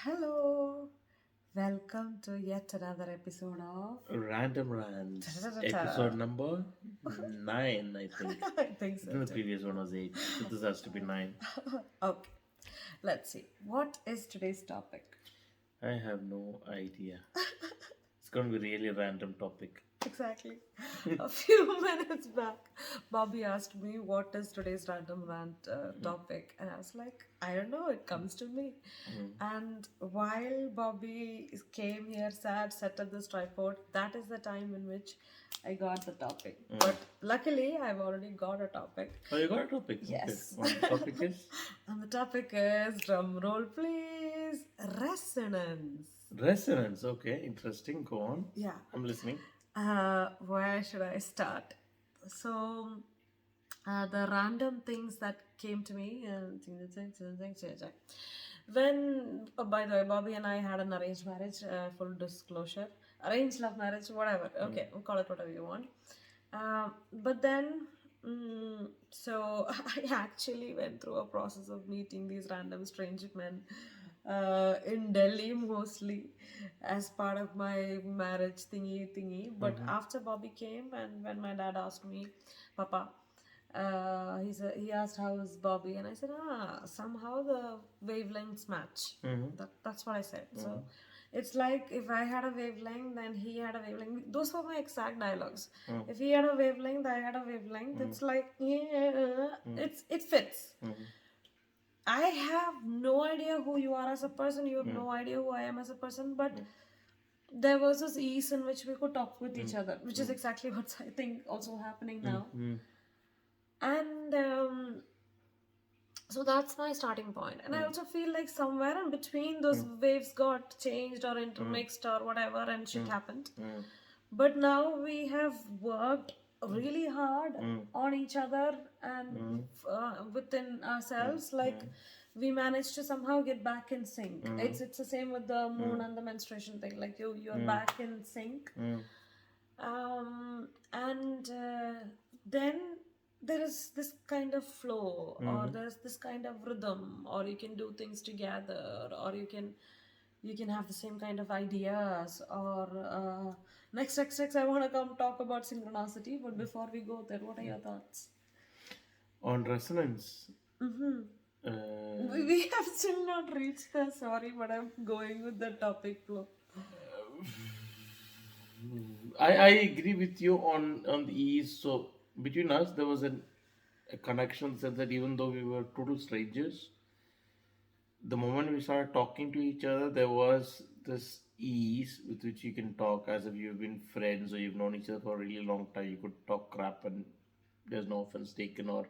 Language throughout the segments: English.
Hello, welcome to yet another episode of. Random Rants, Ta-ta-ta-ta. episode number 9, I think. I think I so think the too. previous one was 8, so this has to be 9. Okay, let's see. What is today's topic? I have no idea. It's going to be really random topic. Exactly. A few minutes back, Bobby asked me what is today's random rant topic, and I was like, I don't know. It comes to me. And while Bobby came here, sad, set up this tripod, that is the time in which I got the topic. But luckily, I've already got a topic. Oh, you got a topic? Yes. Okay. What the topic is? And the topic is drum roll, please. Resonance. Resonance. Okay, interesting. Go on. Yeah. I'm listening. Where should I start? So, the random things that came to me, when, by the way, Bobby and I had an arranged marriage, full disclosure, arranged love marriage, whatever. Okay, we'll call it whatever you want. But then, so I actually went through a process of meeting these random strange men in Delhi mostly as part of my marriage thingy. But after Bobby came and when my dad asked me, Papa, he asked how is Bobby, and I said, somehow the wavelengths match. That's what I said. So it's like if I had a wavelength, then he had a wavelength. Those were my exact dialogues. If he had a wavelength, I had a wavelength. It's like it fits. I have no idea who you are as a person. You have no idea who I am as a person. But there was this ease in which we could talk with each other, which is exactly what's I think also happening now. And so that's my starting point. And I also feel like somewhere in between those waves got changed or intermixed or whatever, and shit happened. But now we have worked really hard on each other and within ourselves. Like we managed to somehow get back in sync. It's the same with the moon and the menstruation thing. Like you're back in sync. And then there is this kind of flow, or there's this kind of rhythm, or you can do things together, or you can have the same kind of ideas, or next I want to come talk about synchronicity, but before we go there, what are your thoughts? On resonance. We have still not reached there, sorry, but I'm going with the topic flow. I agree with you on the ease. So between us, there was a connection in the sense that even though we were total strangers, the moment we started talking to each other, there was this ease with which you can talk as if you've been friends or you've known each other for a really long time. You could talk crap and there's no offense taken, or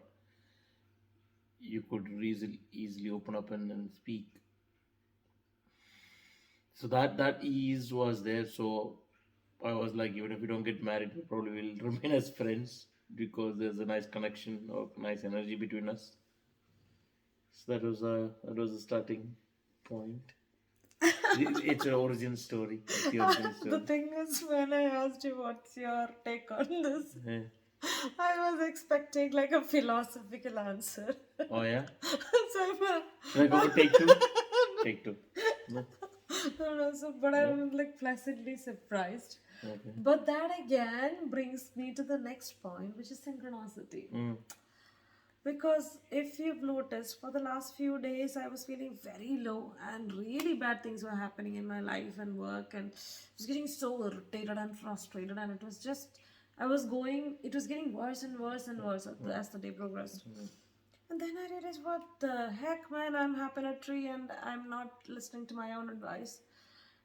you could easily open up and speak. So that ease was there. So I was like, even if we don't get married, we probably will remain as friends because there's a nice connection or nice energy between us. So that was a starting point. It's an origin story. It's the origin story. The thing is, when I asked you what's your take on this, Yeah. I was expecting like a philosophical answer. Oh yeah. So Should I go for take two? Take two. No? no, but I'm like pleasantly surprised. Okay. But that again brings me to the next point, which is synchronicity. Because if you've noticed, for the last few days, I was feeling very low and really bad things were happening in my life and work, and I was getting so irritated and frustrated, and it was just, it was getting worse and worse and worse as the day progressed. And then I realized, what the heck, man, I'm happy in a tree and I'm not listening to my own advice.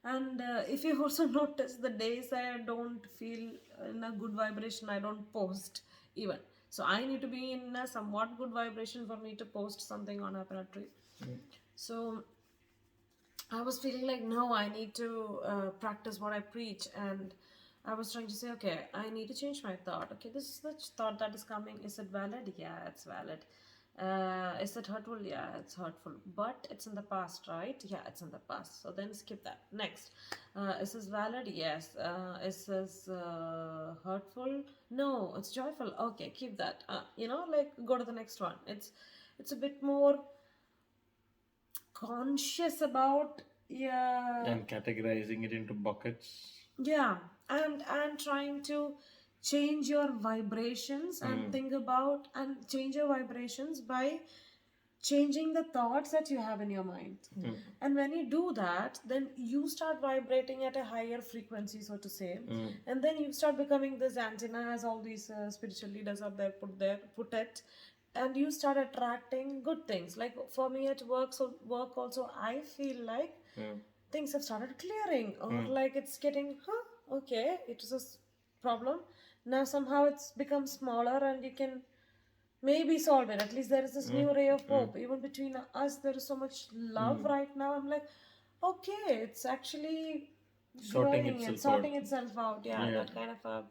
And if you also notice, the days I don't feel in a good vibration, I don't post even. So I need to be in a somewhat good vibration for me to post something on Happy Tree. So I was feeling like, no, I need to practice what I preach. And I was trying to say, okay, I need to change my thought. Okay, this is the thought that is coming. Is it valid? Yeah, it's valid. Is it hurtful? Yeah, it's hurtful. But it's in the past, right? Yeah, it's in the past. So then skip that. Next. Is this valid? Yes. Is this hurtful? No, it's joyful. Okay, keep that. Like go to the next one. It's a bit more conscious about Yeah. and categorizing it into buckets. Yeah, and trying to change your vibrations and think about and change your vibrations by changing the thoughts that you have in your mind. And when you do that, then you start vibrating at a higher frequency, so to say, and then you start becoming this antenna, as all these spiritual leaders out there put it, and you start attracting good things. Like for me at work also, I feel like things have started clearing, or like it's getting, okay, it was a problem. Now somehow it's become smaller and you can maybe solve it. At least there is this new ray of hope. Even between us, there is so much love right now. I'm like, okay, it's actually Sorting growing and itself sorting out. itself out. Yeah, Yeah. that kind of a.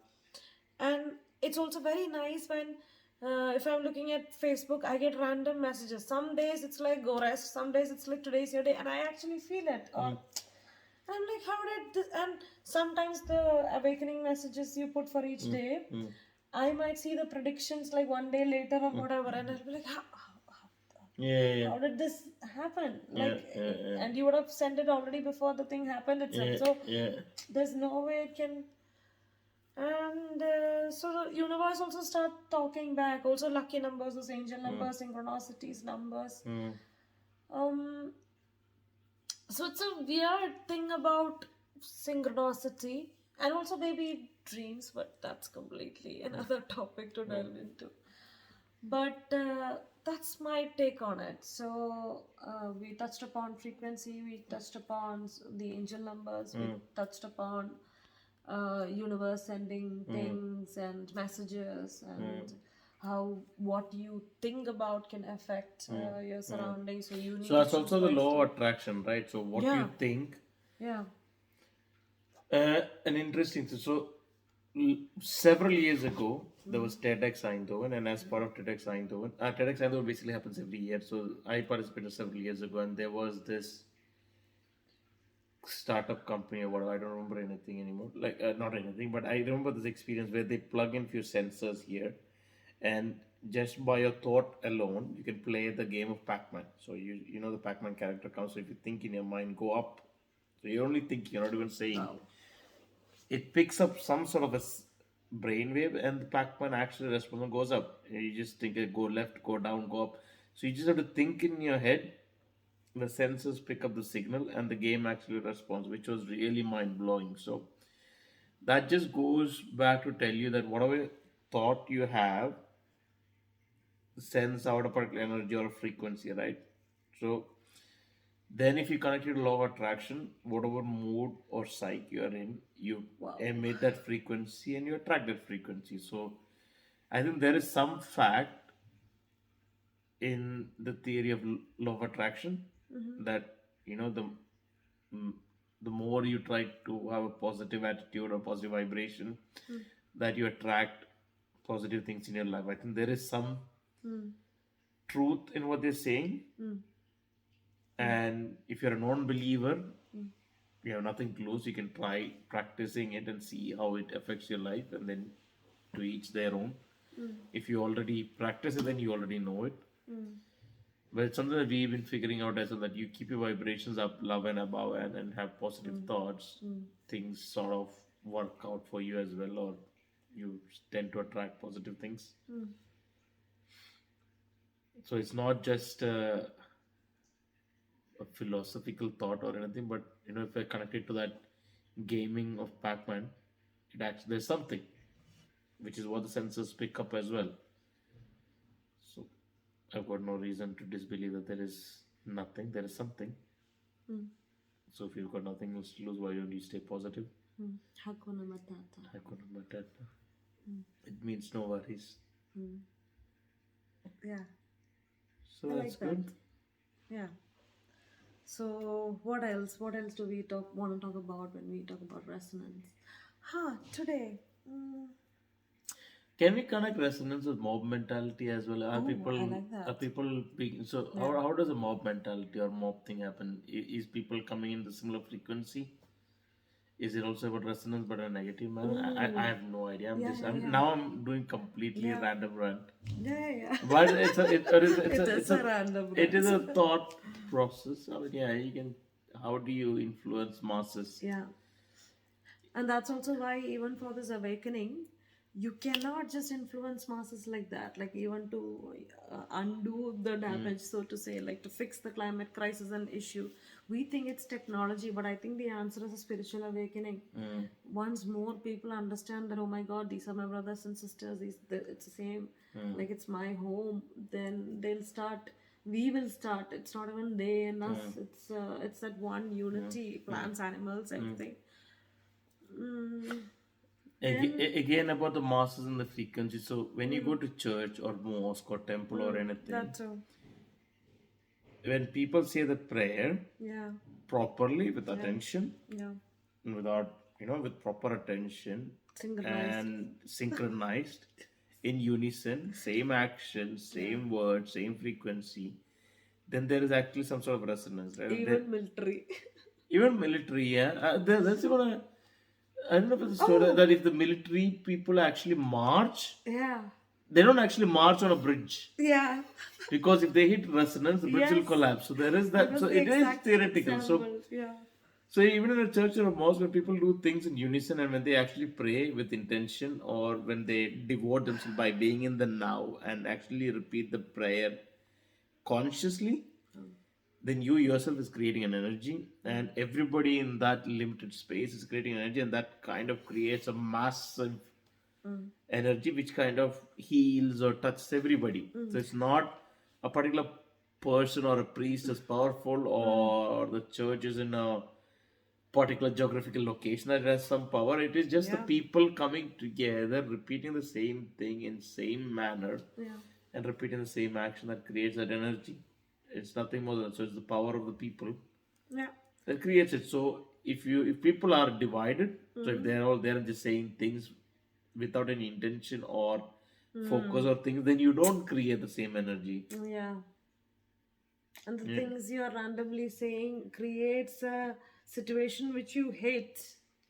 And it's also very nice when, if I'm looking at Facebook, I get random messages. Some days it's like go rest, some days it's like today's your day, and I actually feel it. Or I'm like, how did this? And sometimes the awakening messages you put for each day, I might see the predictions like one day later or whatever, and I'll be like, Yeah. how did this happen? Like, Yeah. and you would have sent it already before the thing happened itself. So Yeah. there's no way it can. And so the universe also start talking back. Also, lucky numbers, those angel numbers, synchronicities numbers. Um, so it's a weird thing about synchronicity and also maybe dreams, but that's completely another topic to delve into. But that's my take on it. So we touched upon frequency, we touched upon the angel numbers, we touched upon universe sending things and messages, and how what you think about can affect your surroundings. So you need So to that's choose also the law wisely. of attraction, right? So what Yeah. you think, Yeah. an interesting thing. So several years ago, there was TEDx Eindhoven, and as part of TEDx Eindhoven basically happens every year. So I participated several years ago, and there was this startup company or whatever. I don't remember anything anymore. Like not anything, but I remember this experience where they plug in few sensors here, and just by your thought alone, you can play the game of Pac-Man. So you know the Pac-Man character comes. So if you think in your mind, go up. So you're only thinking, you're not even saying. Wow. It picks up some sort of a brainwave, and the Pac-Man actually responds and goes up. You just think go left, go down, go up. So you just have to think in your head. The sensors pick up the signal, and the game actually responds, which was really mind blowing. So that just goes back to tell you that whatever thought you have sends out a particular energy or a frequency, right? So then, if you connect it to law of attraction, whatever mood or psyche you are in, you emit that frequency and you attract that frequency. So, I think there is some fact in the theory of law of attraction that mm, the more you try to have a positive attitude or positive vibration, that you attract positive things in your life. I think there is some truth in what they're saying. And if you're a non-believer, you have nothing to lose. You can try practicing it and see how it affects your life, and then to each their own. If you already practice it, then you already know it. But it's something that we've been figuring out as well, that you keep your vibrations up, love and above, and have positive thoughts. Things sort of work out for you as well, or you tend to attract positive things. So it's not just a philosophical thought or anything, but if I connect it to that gaming of Pac-Man, it actually there's something, which is what the sensors pick up as well. So I've got no reason to disbelieve that there is nothing. There is something. So if you've got nothing else to lose, why don't you stay positive? Hakuna Matata. Hakuna Matata. It means no worries. Yeah. So I that's like that. good. Yeah. So what else? What else do we want to talk about when we talk about resonance? Today. Can we connect resonance with mob mentality as well? Are Oh, people I like that. are people being so? How does a mob mentality or mob thing happen? Is people coming in the similar frequency? Is it also about resonance but a negative manner? I have no idea. I'm doing completely random rant. Yeah. But it's a It is a random it is a rant. thought process. I mean, yeah, you can how do you influence masses? Yeah. And that's also why, even for this awakening, you cannot just influence masses like that. Like, even to undo the damage, so to say, like to fix the climate crisis and issue. We think it's technology, but I think the answer is a spiritual awakening. Once more people understand that, oh my God, these are my brothers and sisters, it's the same, like it's my home, then they'll start. We will start. It's not even they and us. It's that one unity, plants, animals, everything. Again, about the masses and the frequency. So when you go to church or mosque or temple or anything, That too. when people say the prayer Yeah. properly with attention, Yeah. and without, with proper attention Synchronized. and synchronized in unison, same action, same word, same frequency, then there is actually some sort of resonance, right? Even military. Even military, yeah. That's even I don't know if it's a story that if the military people actually march, Yeah. they don't actually march on a bridge. Yeah. Because if they hit resonance, the bridge will Yes. collapse. So there is That that. was So the it is exact theoretical. example. Yeah. So even in a church or a mosque, when people do things in unison and when they actually pray with intention, or when they devote themselves by being in the now and actually repeat the prayer consciously, then you yourself is creating an energy, and everybody in that limited space is creating energy, and that kind of creates a massive energy which kind of heals or touches everybody. So it's not a particular person or a priest is powerful, or the church is in a particular geographical location that has some power. It is just the Yeah. people coming together, repeating the same thing in same manner, Yeah. and repeating the same action that creates that energy. It's nothing more than so. It's the power of the people Yeah. that creates it. So if people are divided, so if they're all there and just saying things without any intention or focus or things, then you don't create the same energy. Yeah. And the Yeah. things you are randomly saying creates a situation which you hate.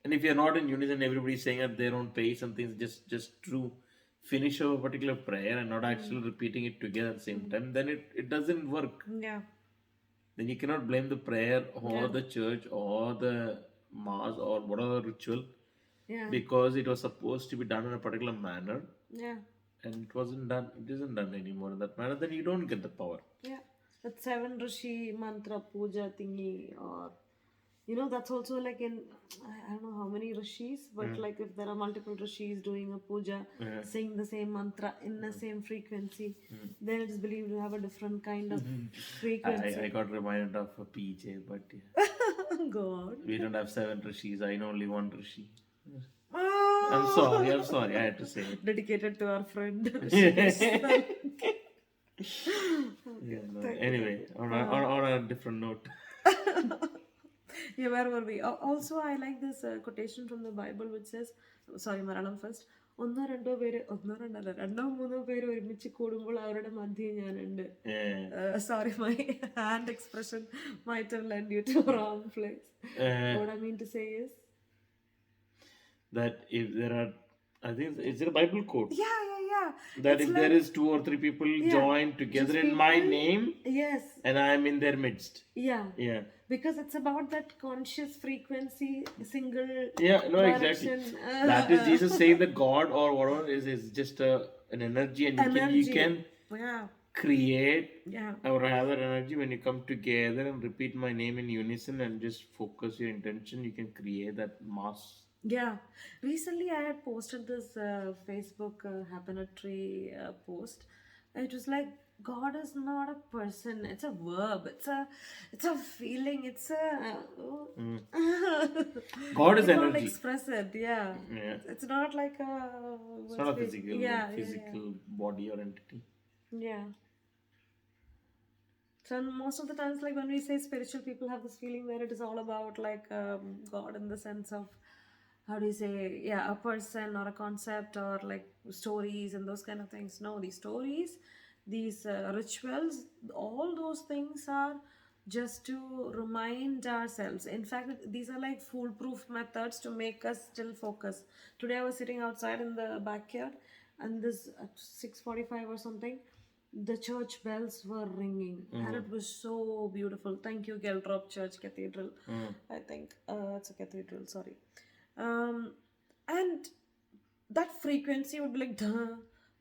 And if you're not in unison, everybody's saying at their own pace and things, just to finish a particular prayer and not actually repeating it together at the same time, then it doesn't work. Yeah. Then you cannot blame the prayer or the church or the mass or whatever ritual, Yeah. because it was supposed to be done in a particular manner Yeah. and it wasn't done. It isn't done anymore in that manner. Then you don't get the power. Yeah. That seven Rishi mantra puja thingy, or that's also like in, I don't know how many rishis, but like if there are multiple rishis doing a puja, saying the same mantra in the same frequency, then it is believed to have a different kind of frequency. I got reminded of a PJ, but yeah, God. we don't have 7 rishis. I know only 1 rishi. Ah! I'm sorry, I had to say it. Dedicated to our friend. Yeah, no. Anyway, on a different note. Yeah, where were we? Also, I like this quotation from the Bible which says, sorry, Malayalam first. ഒന്നോ രണ്ടോ പേര് ഒന്നോ രണ്ടല്ല രണ്ടോ മൂന്നോ പേര് ഒരുമിച്ച് കൂടുമ്പോൾ അവരുടെ മധ്യേ ഞാനുണ്ട്. Sorry, my hand expression might have led you to a wrong place. What I mean to say is that if there are, I think it's a Bible quote. yeah. That It's if like, there is 2 or 3 people joined together just in my people. name, Yes. and I am in their midst. Yeah. Yeah. Because it's about that conscious frequency, single Yeah, no, direction. exactly. That is Jesus saying that God or whatever is just an energy, and you can Yeah. create Yeah. or have that energy when you come together and repeat my name in unison and just focus your intention. You can create that mass. Yeah. Recently, I had posted this Facebook Happinetry post. It was like, God is not a person; it's a verb. It's a feeling. It's a. God is I can't energy. express it. Yeah. Yeah. It's not like a. It's not a physical, Yeah. body or entity. Yeah. So most of the times, like when we say spiritual, people have this feeling where it is all about like God in the sense of, how do you say, yeah, a person or a concept or like stories and those kind of things. No, these stories, these rituals, all those things are just to remind ourselves. In fact, these are like foolproof methods to make us still focus. Today I was sitting outside in the backyard, and this at 6:45 or something, the church bells were ringing, and it was so beautiful. Thank you, Geldrop Church Cathedral. I think it's a cathedral. Sorry. Um, and that frequency would be like duh,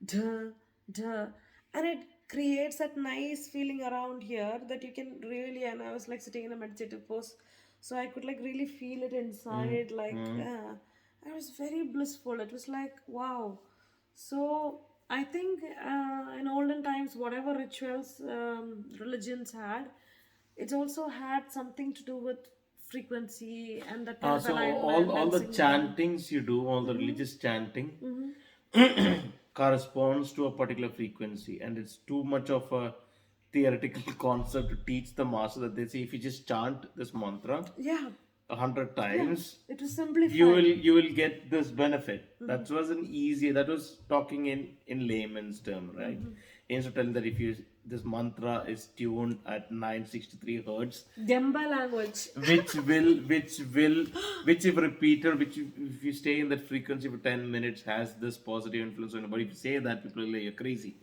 duh, duh, and it creates that nice feeling around here that you can really. And I was like sitting in a meditative pose, so I could like really feel it inside. Like, it was very blissful. It was like wow. So I think in olden times, whatever rituals religions had, it also had something to do with frequency and that kind of So alignment all and the singing. chantings you do, all the religious chanting, corresponds to a particular frequency, and it's too much of a theoretical concept to teach the master that they say if you just chant this mantra Yeah, 100 yeah. times, It was you simplified. will get this benefit. That wasn't easy. That was talking in layman's term, right? Instead of telling that if you this mantra is tuned at 963 hertz, Gemba language. which will which if repeated, if you stay in that frequency for 10 minutes has this positive influence on you. But if you say that, people are like, you're crazy.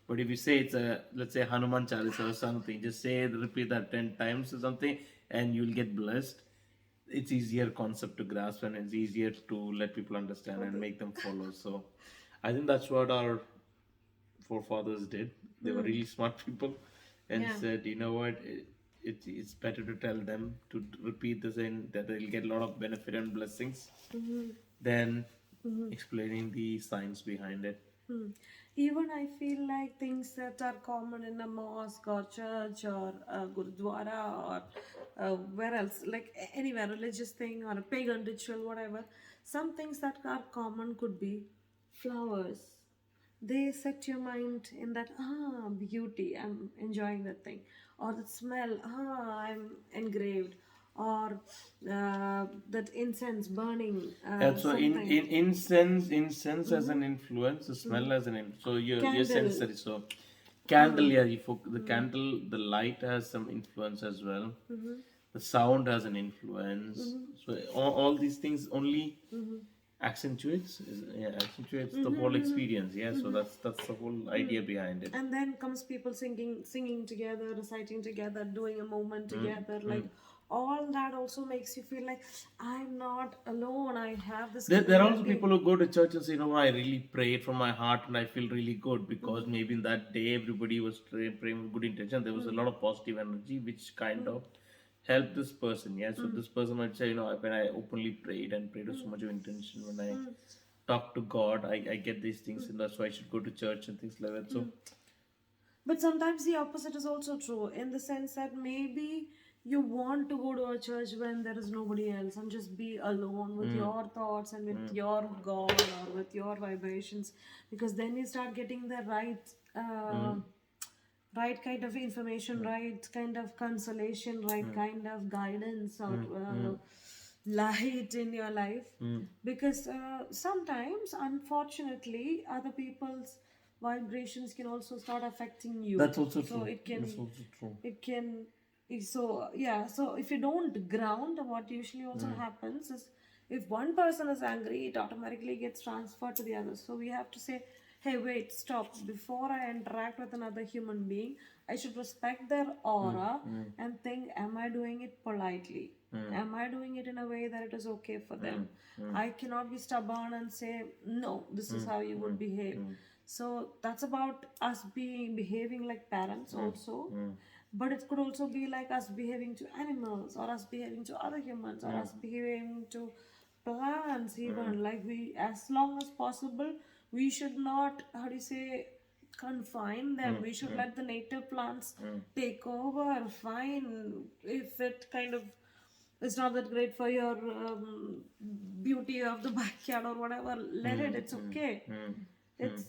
But if you say it's a, let's say, Hanuman Chalisa or something, just say repeat that 10 times or something, and you'll get blessed. It's easier concept to grasp, and it's easier to let people understand and make them follow. So I think that's what our forefathers did. They were really smart people, and Yeah. said, you know what, it's better to tell them to repeat this, and that they'll get a lot of benefit and blessings than explaining the science behind it. Even I feel like things that are common in a mosque or church or a gurdwara or where else, like anywhere, religious thing or a pagan ritual, whatever, some things that are common could be flowers. They set your mind in that beauty, I'm enjoying that thing, or the smell, I'm engraved, or that incense burning, And so something. in incense as an influence, the smell as an influence. So your Candle. sensory. So candle, yeah, the candle, the light has some influence as well. The sound has an influence. So all these things only accentuates the whole experience. Yeah, so that's the whole idea behind it. And then comes people singing together, reciting together, doing a movement together, like all that also makes you feel like I'm not alone, I have this There are also community. people who go to church and say, I really prayed from my heart and I feel really good because maybe in that day everybody was praying with good intention. There was a lot of positive energy which kind of helped this person. Yeah, so this person might say, when I openly prayed and prayed with so much of intention, when I talk to God, I get these things, and that's why I should go to church and things like that. So But sometimes the opposite is also true in the sense that maybe you want to go to a church when there is nobody else and just be alone with your thoughts and with your God or with your vibrations, because then you start getting the right kind of information, right kind of consolation, right kind of guidance or light in your life. Because sometimes, unfortunately, other people's vibrations can also start affecting you. that's also So true. it can, That's also true. it can, so yeah. So if you don't ground, what usually also happens is if one person is angry, it automatically gets transferred to the others. So we have to say, hey, wait, stop. Before I interact with another human being, I should respect their aura and think, am I doing it politely? Am I doing it in a way that it is okay for them? I cannot be stubborn and say, no, this is how you would behave. So that's about us behaving like parents also. But it could also be like us behaving to animals or us behaving to other humans or us behaving to plants even. Like we, as long as possible, we should not, how do you say, confine them. We should let the native plants take over. Fine, if it kind of is not that great for your beauty of the backyard or whatever, let it, it's okay. It's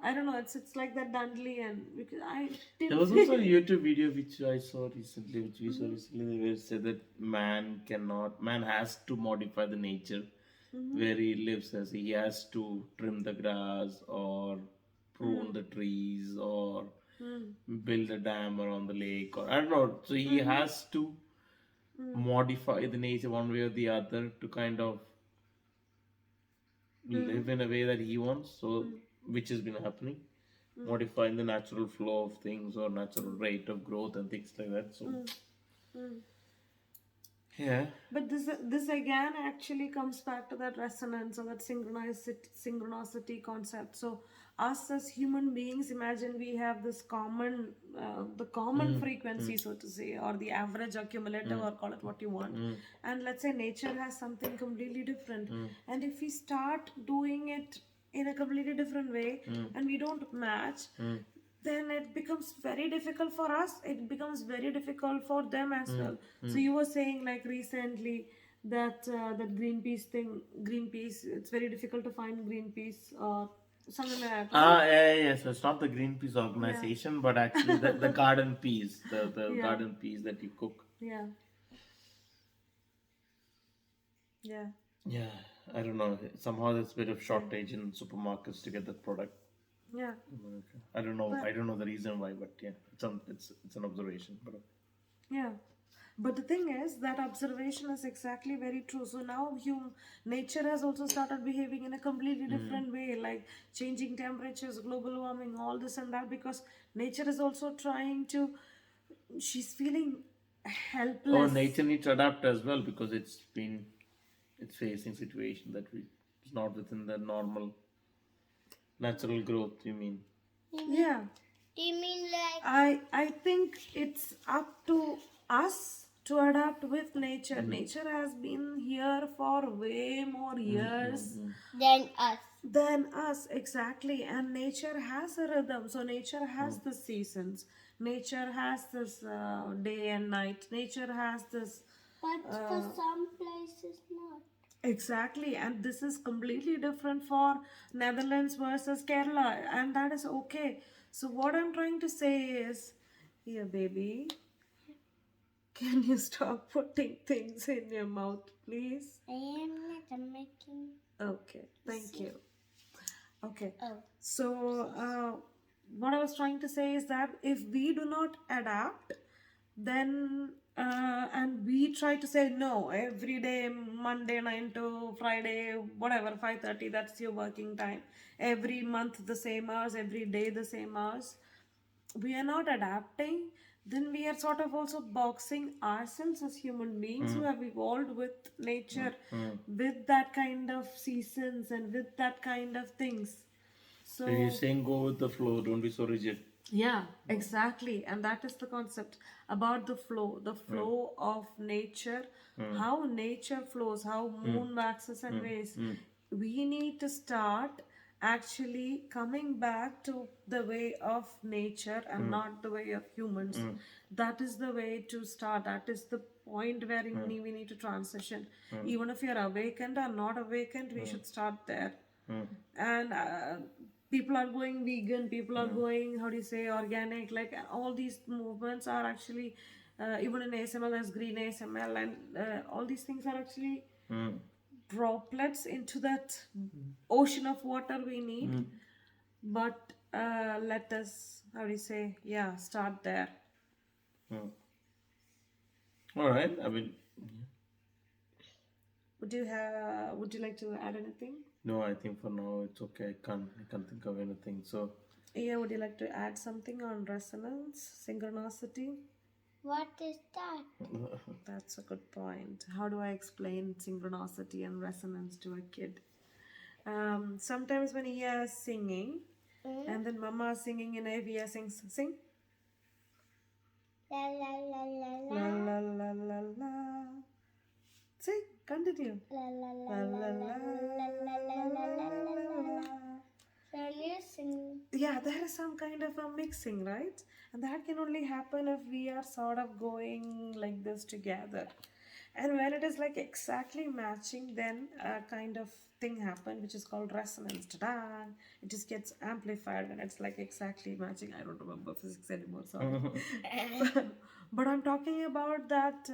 I don't know, it's like that dandelion, because I There didn't was also a YouTube video which I saw recently, which we saw recently, where it said that man has to modify the nature where he lives, as he has to trim the grass or prune the trees or build a dam around the lake, or I don't know. So he has to modify the nature one way or the other to kind of live in a way that he wants. So which has been happening. modifying the natural flow of things or natural rate of growth and things like that. So, yeah. But this again actually comes back to that resonance or that synchronicity concept. So us as human beings, imagine we have this common, the common frequency, so to say, or the average or cumulative, or call it what you want. And let's say nature has something completely different. And if we start doing it in a completely different way and we don't match, then it becomes very difficult for us. It becomes very difficult for them as well. So you were saying like recently that that Greenpeace, it's very difficult to find Greenpeace or something like that. Yeah. So it's not the Greenpeace organization, but actually the garden peas, the garden peas that you cook. Yeah. Yeah. Yeah, I don't know. Somehow there's a bit of shortage in supermarkets to get that product. Yeah. I don't know. I don't know the reason why, but yeah, it's an observation. But Yeah. But the thing is, that observation is exactly very true. So now nature has also started behaving in a completely different way, like changing temperatures, global warming, all this and that, because nature is also trying to, she's feeling helpless. nature needs to adapt as well because it's facing situation that it's not within the normal natural growth. You mean? Yeah. Do you mean like I think it's up to us to adapt with nature. Nature has been here for way more years than us? than us, exactly. And nature has a rhythm. So nature has the seasons. Nature has this day and night. Nature has this. But for some places not. Exactly, and this is completely different for Netherlands versus Kerala, and that is okay. So, what I'm trying to say is, here, baby, can you stop putting things in your mouth, please? I am not making. Okay, thank you. Okay, Oh. so what I was trying to say is that if we do not adapt, then and we try to say no every day, Monday 9 to Friday, whatever, 5:30, that's your working time, every month the same hours, every day the same hours, we are not adapting, then we are sort of also boxing ourselves as human beings who have evolved with nature, with that kind of seasons and with that kind of things. So you're saying go with the flow. Don't be so rigid. Yeah, exactly. And that is the concept about the flow of nature, how nature flows, how moon waxes and wanes. We need to start actually coming back to the way of nature and not the way of humans. That is the way to start. That is the point where we need to transition. Even if you're awakened or not awakened, we should start there. And people are going vegan, people are going, how do you say, organic, like all these movements are actually even in ASML there's green ASML, and all these things are actually droplets into that ocean of water we need. But let us, how do you say, start there. All right. I mean, Would you like to add anything? no, I think for now it's okay. I can't think of anything. So Yeah, would you like to add something on resonance, synchronicity? What is that? That's a good point. How do I explain synchronicity and resonance to a kid? Sometimes when he is singing, and then Mama is singing in a, we are sing. La la la la La la. la la la la. Sing, continue. La la la La la la la la la la la la la la la. la. Can you sing? Yeah, there is some kind of a mixing, right? And that can only happen if we are sort of going like this together. And when it is like exactly matching, then a kind of thing happen which is called resonance. Ta-da! It just gets amplified when it's like exactly matching. I don't remember physics anymore, sorry. But I'm talking about that.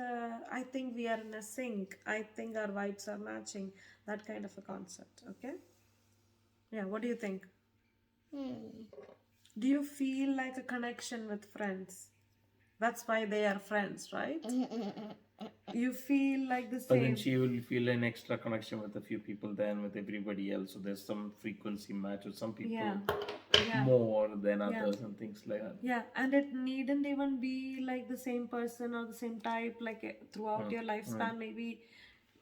I think we are in a sync. I think our vibes are matching. That kind of a concept. Okay. Yeah. What do you think? Do you feel like a connection with friends? That's why they are friends, right? You feel like the but then same. she will feel an extra connection with a few people than with everybody else. So there's some frequency match with some people. Yeah. Yeah. more than others and things like that. Yeah, and it needn't even be like the same person or the same type like throughout your lifespan. Maybe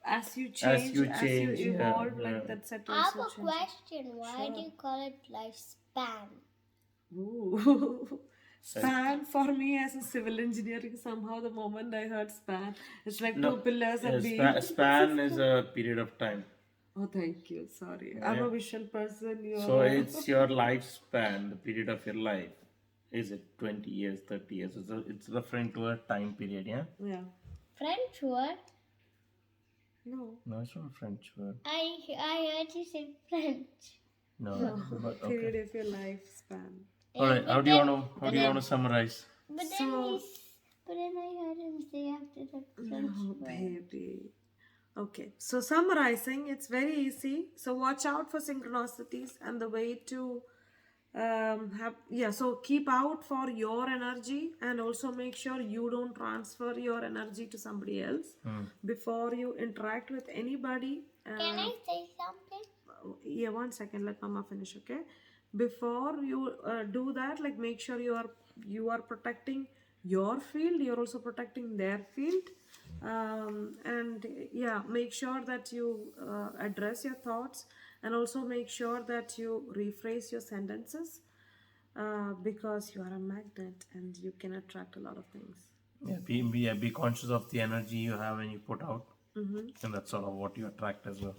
as you change, you as you change, yeah, evolve, yeah. like that set I have also a changes. question. Why do you call it lifespan? Ooh. Span for me as a civil engineering, somehow the moment I heard span, it's like two pillars Yeah, and beam. span is a period of time. Oh, thank you. Sorry. I'm a visual person. So You're. it's your lifespan, the period of your life. Is it 20 years, 30 years? It's referring to a time period, yeah? Yeah. French word? No. No, it's not a French word. I heard you say French. No, but okay. Period of your lifespan. All right. How do you want to summarize? But So- then I heard him say after that French Oh, word. baby. Okay, so summarizing, it's very easy. So watch out for synchronicities and the way to so keep out for your energy and also make sure you don't transfer your energy to somebody else before you interact with anybody. Can I say something? Yeah, 1 second, let mama finish. Okay, before you do that, like make sure you are protecting your field, you're also protecting their field. And yeah, make sure that you address your thoughts and also make sure that you rephrase your sentences, because you are a magnet and you can attract a lot of things. Yeah, be conscious of the energy you have and you put out. And that's sort of what you attract as well.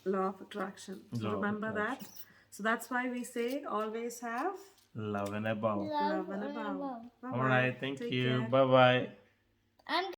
Law of attraction. So Law of remember that. So that's why we say always have Love and above. love and above. All right. Thank Take you. care. Bye bye. I'm